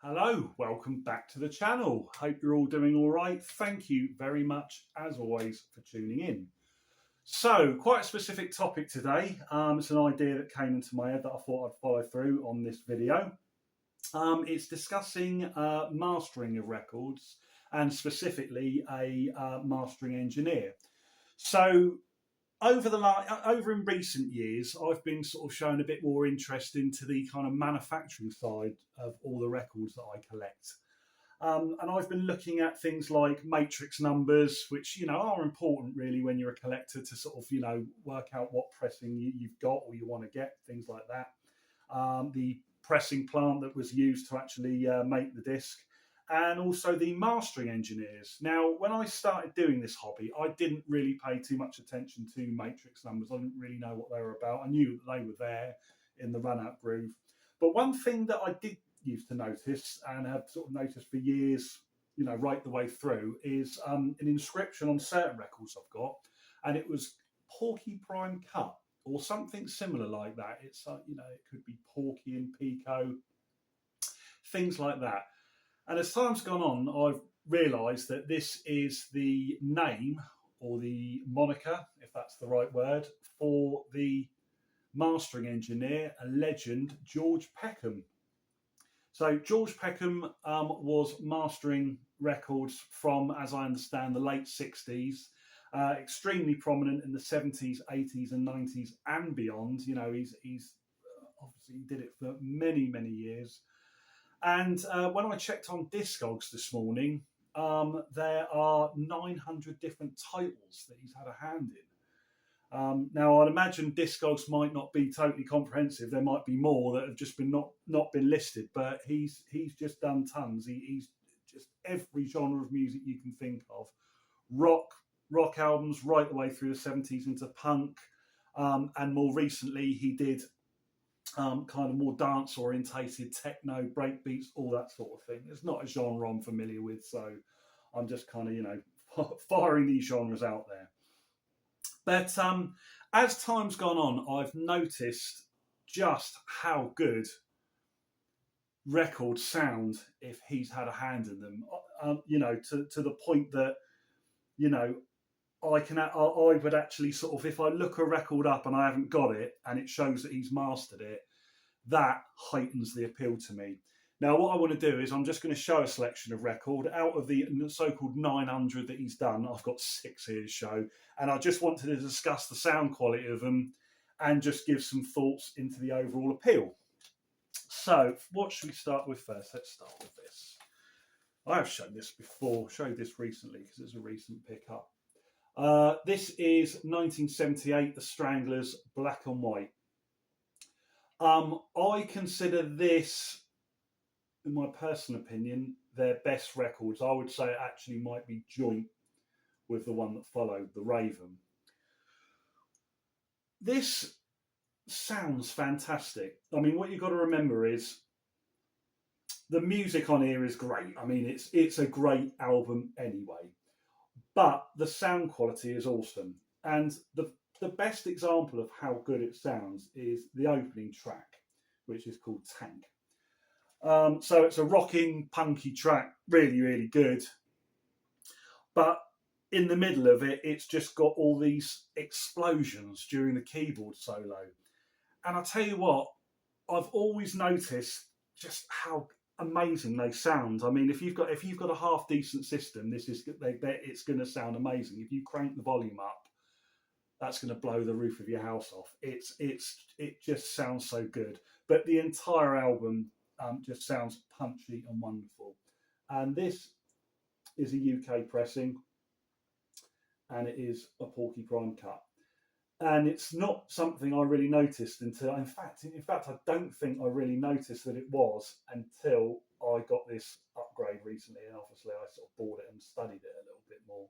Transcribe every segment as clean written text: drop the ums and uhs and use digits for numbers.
Hello, welcome back to the channel. Hope you're all doing all right. Thank you very much, as always, for tuning in. So, quite a specific topic today. It's an idea that came into my head that I thought I'd follow through on this video. It's discussing mastering of records and specifically a mastering engineer. So, over in recent years, I've been sort of showing a bit more interest into the kind of manufacturing side of all the records that I collect. And I've been looking at things like matrix numbers, which, are important really when you're a collector to sort of, work out what pressing you've got or you want to get, things like that. The pressing plant that was used to actually make the disc, and also the mastering engineers. Now, when I started doing this hobby, I didn't really pay too much attention to matrix numbers. I didn't really know what they were about. I knew that they were there in the run-out groove. But one thing that I did used to notice and have sort of noticed for years, right the way through, is an inscription on certain records I've got, and it was Porky Prime Cut or something similar like that. It's it could be Porky and Pico, things like that. And as time's gone on, I've realised that this is the name or the moniker, if that's the right word, for the mastering engineer, a legend, George Peckham. So George Peckham was mastering records from, as I understand, the late 60s, extremely prominent in the 70s, 80s and 90s and beyond. He's obviously did it for many, many years. And when I checked on Discogs this morning, there are 900 different titles that he's had a hand in. Now, I'd imagine Discogs might not be totally comprehensive. There might be more that have just been not been listed, but he's just done tons. He's just every genre of music you can think of. Rock albums right the way through the 70s into punk, and more recently he did kind of more dance orientated techno, breakbeats, all that sort of thing. It's not a genre I'm familiar with, so I'm just kind of firing these genres out there. But as time's gone on, I've noticed just how good records sound if he's had a hand in them. To the point that I would actually sort of, if I look a record up and I haven't got it and it shows that he's mastered it, that heightens the appeal to me. Now, what I want to do is I'm just going to show a selection of record out of the so-called 900 that he's done. I've got 6 here to show, and I just wanted to discuss the sound quality of them and just give some thoughts into the overall appeal. So, what should we start with first? Let's start with this. I have shown this before, showed this recently because it's a recent pickup. This is 1978, The Stranglers, Black and White. I consider this, in my personal opinion, their best records. I would say it actually might be joint with the one that followed, The Raven. This sounds fantastic. I mean, what you've got to remember is the music on here is great. I mean, it's a great album anyway. But the sound quality is awesome. And the best example of how good it sounds is the opening track, which is called Tank. So it's a rocking, punky track, really, really good. But in the middle of it, it's just got all these explosions during the keyboard solo. And I tell you what, I've always noticed just how amazing they sound. I mean, if you've got a half decent system, it's going to sound amazing. If you crank the volume up, that's going to blow the roof of your house off. It just sounds so good. But the entire album just sounds punchy and wonderful. And this is a UK pressing, and it is a Porky Prime cut. And it's not something I really noticed until, in fact, I don't think I really noticed that it was until I got this upgrade recently. And obviously I sort of bought it and studied it a little bit more.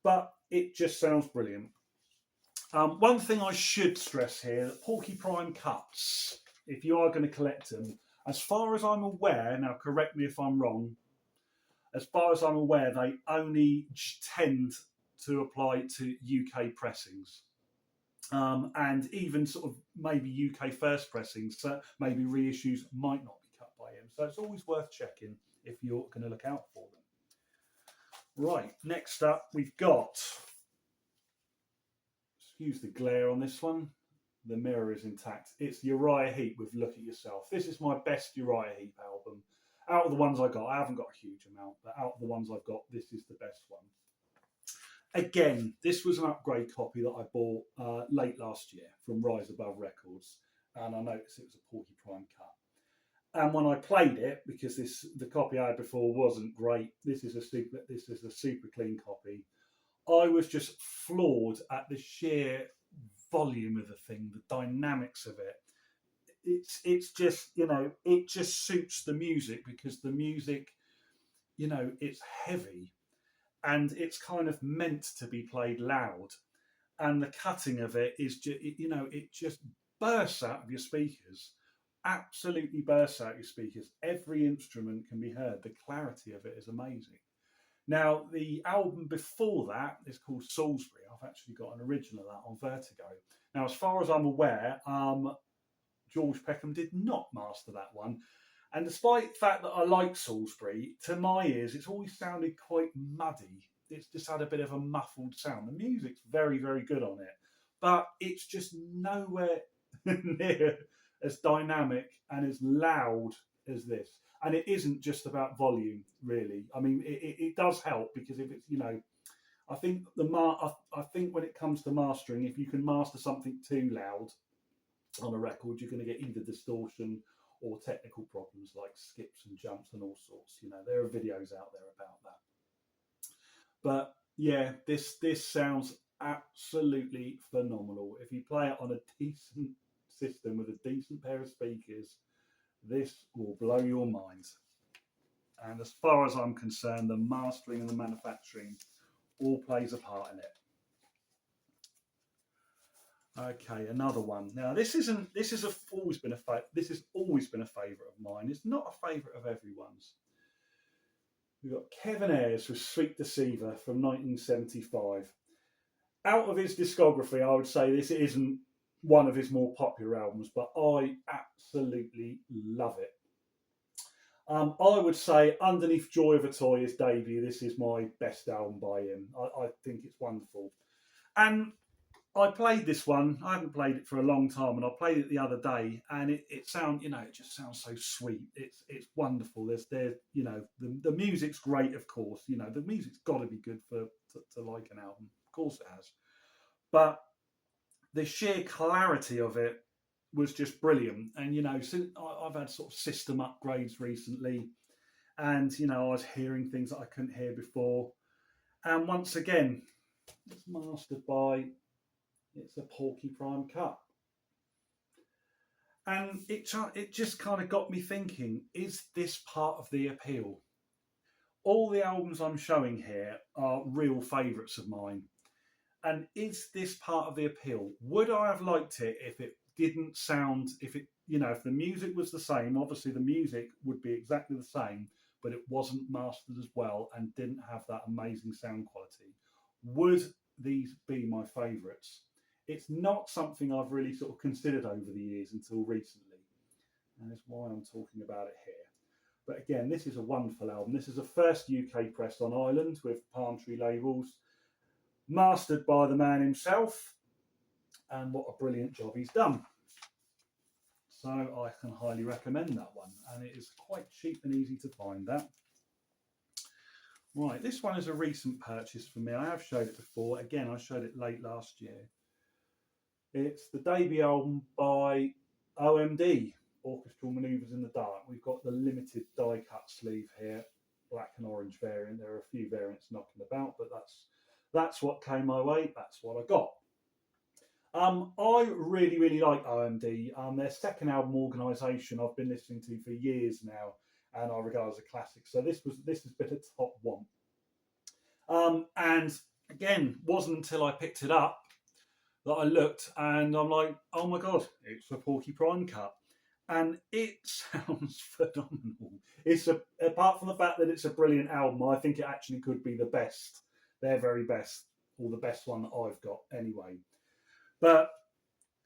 But it just sounds brilliant. One thing I should stress here, that Porky Prime cuts, if you are going to collect them, as far as I'm aware, now correct me if I'm wrong, as far as I'm aware, they only tend to apply to UK pressings. And even sort of maybe UK first pressings, so maybe reissues might not be cut by him. So it's always worth checking if you're going to look out for them. Right, next up we've got, excuse the glare on this one, the mirror is intact. It's Uriah Heep with Look at Yourself. This is my best Uriah Heep album. Out of the ones I got, I haven't got a huge amount, but out of the ones I've got, this is the best one. Again, this was an upgrade copy that I bought late last year from Rise Above Records, and I noticed it was a Porky Prime cut. And when I played it, because the copy I had before wasn't great, this is a super clean copy. I was just floored at the sheer volume of the thing, the dynamics of it. It's just, you know, it just suits the music, because the music, you know, it's heavy and it's kind of meant to be played loud, and the cutting of it is just, you know, it just bursts out of your speakers, absolutely bursts out your speakers. Every instrument can be heard. The clarity of it is amazing. Now, the album before that is called Salisbury. I've actually got an original of that on Vertigo. Now, as far as I'm aware, George Peckham did not master that one. And despite the fact that I like Salisbury, to my ears, it's always sounded quite muddy. It's just had a bit of a muffled sound. The music's very, very good on it, but it's just nowhere near as dynamic and as loud as this. And it isn't just about volume, really. I mean, it does help, because if it's, you know, I think I think when it comes to mastering, if you can master something too loud on a record, you're going to get either distortion or technical problems like skips and jumps and all sorts. You know, there are videos out there about that. But yeah, this sounds absolutely phenomenal. If you play it on a decent system with a decent pair of speakers, this will blow your mind. And as far as I'm concerned, the mastering and the manufacturing all plays a part in it. Okay, another one. Now this has always been a favourite of mine. It's not a favourite of everyone's. We've got Kevin Ayers with Sweet Deceiver from 1975. Out of his discography, I would say this isn't one of his more popular albums, but I absolutely love it. I would say underneath Joy of a Toy, his debut, this is my best album by him. I think it's wonderful. And I played this one. I haven't played it for a long time, and I played it the other day, and it you know, it just sounds so sweet. It's wonderful. There's you know, the music's great, of course. You know, the music's got to be good to like an album. Of course it has. But the sheer clarity of it was just brilliant. And you know, since I've had sort of system upgrades recently, and you know, I was hearing things that I couldn't hear before. And once again, it's mastered by. It's a Porky Prime cut. And it just kind of got me thinking, is this part of the appeal? All the albums I'm showing here are real favourites of mine. And is this part of the appeal? Would I have liked it if it didn't sound, if the music was the same? Obviously the music would be exactly the same, but it wasn't mastered as well and didn't have that amazing sound quality. Would these be my favourites? It's not something I've really sort of considered over the years until recently, and that's why I'm talking about it here. But again, this is a wonderful album. This is the first UK press on Ireland with Palm Tree labels, mastered by the man himself, and what a brilliant job he's done. So I can highly recommend that one, and it is quite cheap and easy to find that. Right, this one is a recent purchase for me. I have showed it before. Again, I showed it late last year. It's the debut album by OMD, Orchestral Manoeuvres in the Dark. We've got the limited die-cut sleeve here, black and orange variant. There are a few variants knocking about, but that's what came my way. That's what I got. I really, really like OMD. Their second album, Organisation, I've been listening to for years now, and I regard as a classic. So this has been a top one. And again, wasn't until I picked it up that I looked, and I'm like, oh my god, it's a Porky Prime cut, and it sounds phenomenal. Apart from the fact that it's a brilliant album, I think it actually could be the best, their very best, or the best one that I've got anyway. But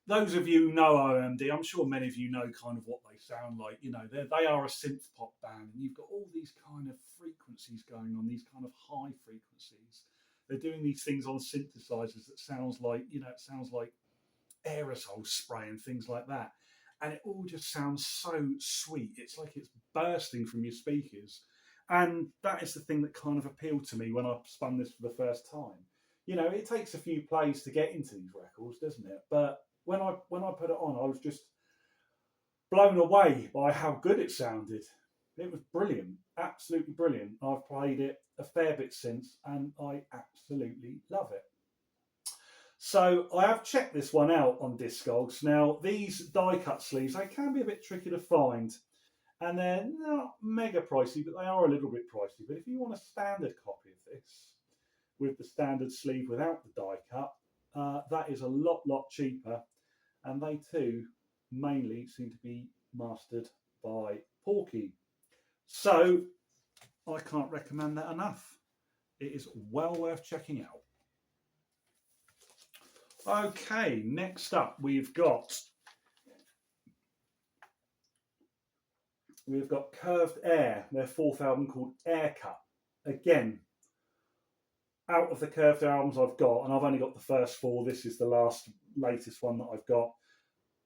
those of you who know OMD, I'm sure many of you know kind of what they sound like. You know, they are a synth pop band, and you've got all these kind of frequencies going on, these kind of high frequencies. They're doing these things on synthesizers that sounds like, you know, it sounds like aerosol spray and things like that. And it all just sounds so sweet. It's like it's bursting from your speakers. And that is the thing that kind of appealed to me when I spun this for the first time. You know, it takes a few plays to get into these records, doesn't it? But when I put it on, I was just blown away by how good it sounded. It was brilliant, absolutely brilliant. I've played it a fair bit since, and I absolutely love it. So I have checked this one out on Discogs. Now, these die-cut sleeves, they can be a bit tricky to find, and they're not mega pricey, but they are a little bit pricey. But if you want a standard copy of this, with the standard sleeve without the die-cut, that is a lot cheaper, and they too mainly seem to be mastered by PORKY. So I can't recommend that enough. It is well worth checking out. Okay, next up we've got Curved Air, their fourth album called Aircut. Again, out of the Curved Air albums I've got, and I've only got the first four, this is the latest one that I've got.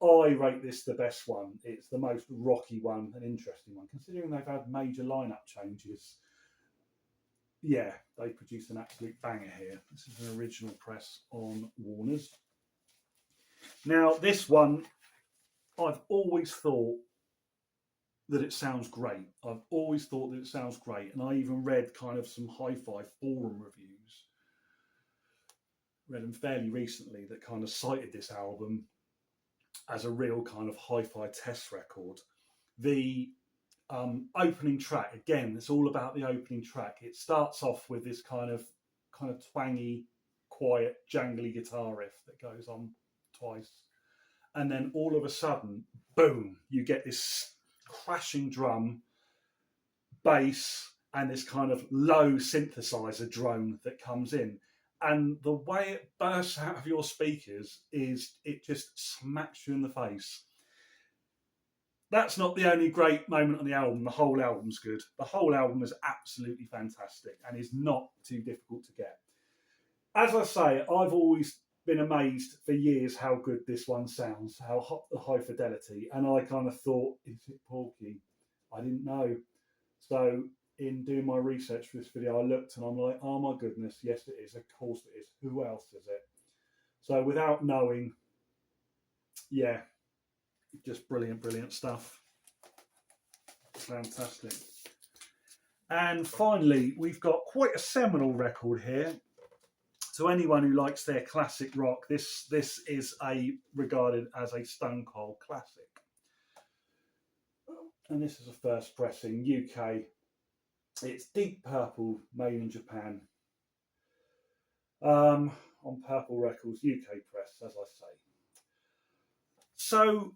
I rate this the best one. It's the most rocky one, an interesting one, considering they've had major lineup changes. Yeah, they produced an absolute banger here. This is an original press on Warner's. Now, this one, I've always thought that it sounds great. I've always thought that it sounds great. And I even read kind of some hi-fi forum reviews. Read them fairly recently that kind of cited this album as a real kind of hi-fi test record. The opening track, again, it's all about the opening track. It starts off with this kind of twangy, quiet, jangly guitar riff that goes on twice, and then all of a sudden, boom, you get this crashing drum, bass, and this kind of low synthesizer drone that comes in. And the way it bursts out of your speakers is it just smacks you in the face. That's not the only great moment on the album. The whole album's good. The whole album is absolutely fantastic and is not too difficult to get. As I say, I've always been amazed for years how good this one sounds, how high fidelity. And I kind of thought, is it PORKY? I didn't know. So in doing my research for this video, I looked and I'm like, oh my goodness, yes it is. Of course it is. Who else is it? So without knowing, yeah, just brilliant stuff. Fantastic. And finally, we've got quite a seminal record here. To anyone who likes their classic rock, this is regarded as a stone cold classic. And this is a first pressing, UK. It's Deep Purple, made in Japan. On Purple Records, UK press, as I say. So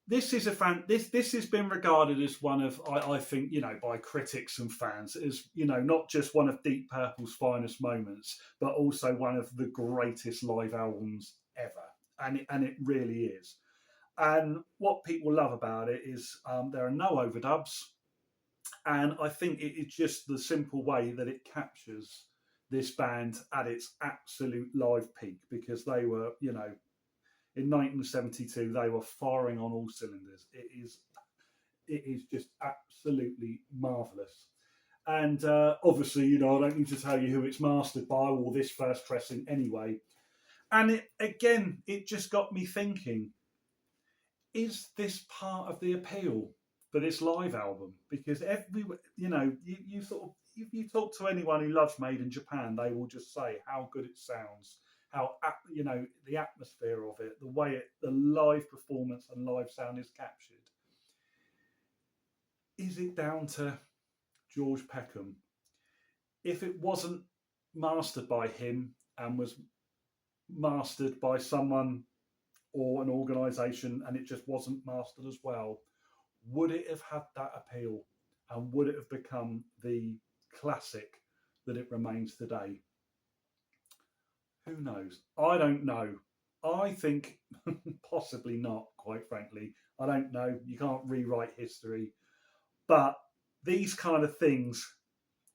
this is this has been regarded as one of, I think, you know, by critics and fans, as, you know, not just one of Deep Purple's finest moments, but also one of the greatest live albums ever, and it really is. And what people love about it is there are no overdubs, and I think it is just the simple way that it captures this band at its absolute live peak, because they were, you know, in 1972, they were firing on all cylinders. It is just absolutely marvellous. And obviously, you know, I don't need to tell you who it's mastered by, or this first pressing anyway. And it just got me thinking, is this part of the appeal for this live album? Because you sort of, if you talk to anyone who loves Made in Japan, they will just say how good it sounds, how, you know, the atmosphere of it, the way the live performance and live sound is captured. Is it down to George Peckham? If it wasn't mastered by him and was mastered by someone or an organisation, and it just wasn't mastered as well, would it have had that appeal, and would it have become the classic that it remains today? Who knows? I don't know. I think possibly not, quite frankly. I don't know. You can't rewrite history. But these kind of things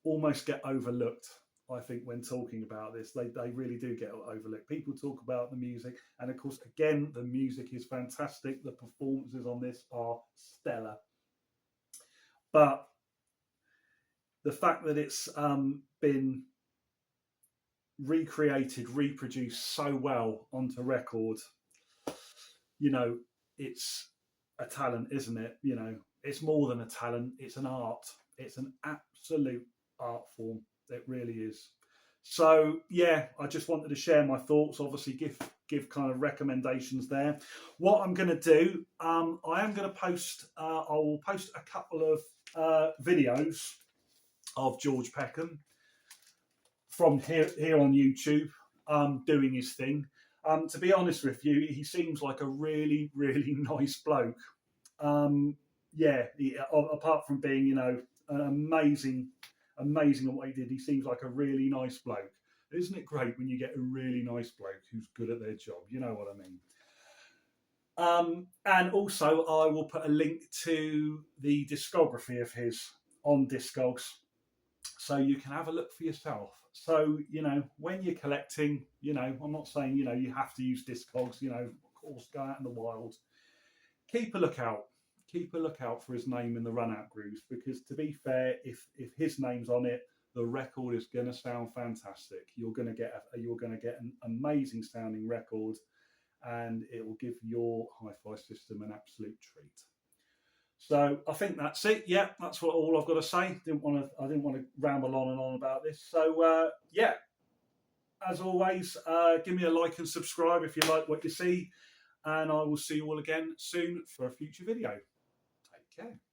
almost get overlooked, I think, when talking about this. They really do get overlooked. People talk about the music, and of course, again, the music is fantastic. The performances on this are stellar. But the fact that it's been recreated, reproduced so well onto record, you know, it's a talent, isn't it? You know, it's more than a talent, it's an art. It's an absolute art form. It really is. So yeah, I just wanted to share my thoughts. Obviously, give kind of recommendations there. What I'm going to do, I am going to post. I will post a couple of videos of George Peckham from here on YouTube, doing his thing. To be honest with you, he seems like a really, really nice bloke. Yeah, apart from being, you know, an amazing at what he did, he seems like a really nice bloke. Isn't it great when you get a really nice bloke who's good at their job? You know what I mean? And also, I will put a link to the discography of his on Discogs, so you can have a look for yourself. So, you know, when you're collecting, you know, I'm not saying, you know, you have to use Discogs, you know, of course, go out in the wild. Keep a lookout. Keep a lookout for his name in the run-out grooves, because to be fair, if his name's on it, the record is going to sound fantastic. You're going to get an amazing sounding record, and it will give your hi-fi system an absolute treat. So I think that's it. Yeah, that's all I've got to say. I didn't want to ramble on and on about this. So yeah, as always, give me a like and subscribe if you like what you see, and I will see you all again soon for a future video. Take care.